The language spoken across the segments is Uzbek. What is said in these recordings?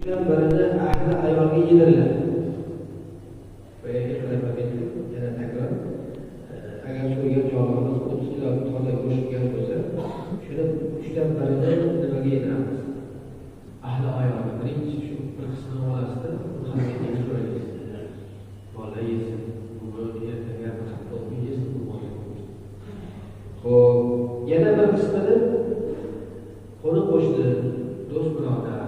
Shundan birida ahli ayolga yediriladi. Boyaga yana takror agar so'ygan jog'imiz 30 kilo toza qo'shilgan bo'lsa, shuni 3dan birini nimaga yediramiz? Ahli ayolga birinchi shu bir qismini olasizda, hammaga so'raysiz. Bola yesin, buni ertaga bir hafta o'tib yesin, bu bola. Xo'p, yana bir qismini qo'ni qo'shdi, do'st birodar.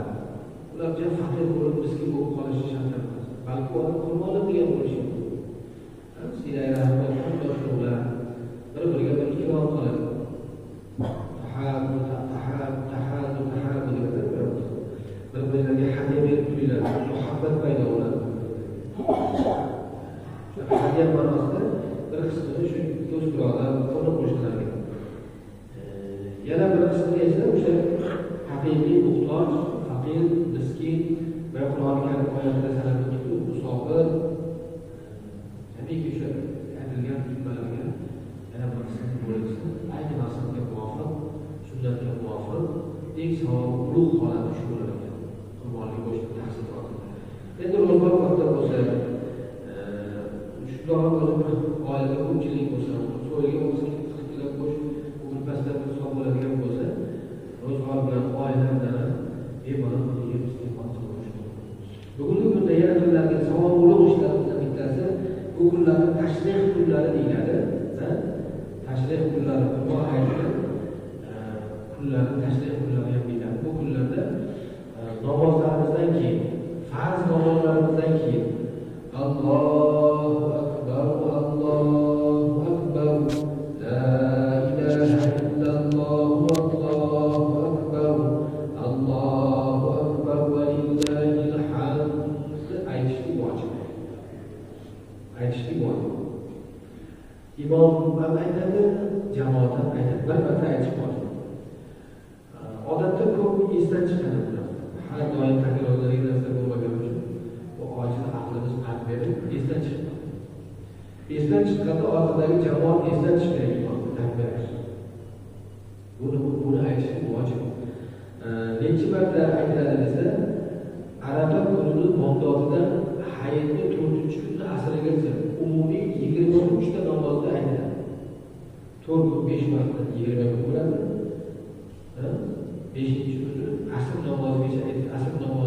Ular juda faqir bo'lib miskin bo'lib qolishi shart emas. Balki ular qurbon degan bo'lishi mumkin. Silay rahmat do'stlar bir-biriga bir ikrom qiladi. Bir-biriga hadya berib turadilar, muhabbat paydo bo'ladi. Hadya ma'nosida bir qismini shu do'st birodar, qo'ni qo'shnilarga. Yana bir qismi esa o'sha haqiqiy muhtoj, faqir, miskin va Qur'on karim oyatida sanab o'tibdi, musofir. Tabiiyki o'sha aytilgan jumlalarga yana bir qismi bo'linsa, ayni maqsadga muvofiq, sunnatga muvofiq, eng savob ulug' holati shu bo'lar ekan. Qurbonlik go'shti taqsim qiladi. Endi ro'zg'or katta bo'lsa, shundoq o'zi bir oilada ko'pchilik bo'lsa, so'yilgan bo'lsa, 40 kilo go'sht bir pasdan hisob bo'ladigan bo'lsa, ro'zg'or bilan oilalardan bemalol yeb iste'mol qilish mumkin. Bugungi kunda yana qilinadigan savob ulug' ishlardan bittasi bu kunlarni tashrih kunlari deyiladi. Tashrih kunlari, Qurbon hayiti kunlari, tashrih kunlari ham deyiladi. Bu kunlarda namozlarimizdan keyin, farz namozlarimizdan keyin Allohu akbar, Allohu akbar, la ilaha illalloh, Allohu akbar, Allohu akbar va lillahil hamd aytishlik vojib. Aytishlik vojib. Imom ham aytadi, jamoat ham aytadi. Bir marta aytish vojib. Odatda ko'p esdan chiqadi bular. Har doim takrorlaydigan narsa bo'lmagani uchun bu ojiz aqlimiz pand berib esdan chiqadi. Esdan chiqqanda orqadagi jamoat esdan chiqmaydi takbir aytish. Buni aytish vojib. Necha marta aytiladi desa, Arafa kunini bomdodidan hayitni 4-kunni asrigacha umumiy 23 ta namozda aytiladi. 4 kun 5 vaqtda 20 kun bo'ladi. 5-chi kuni asr namozigacha asr namozi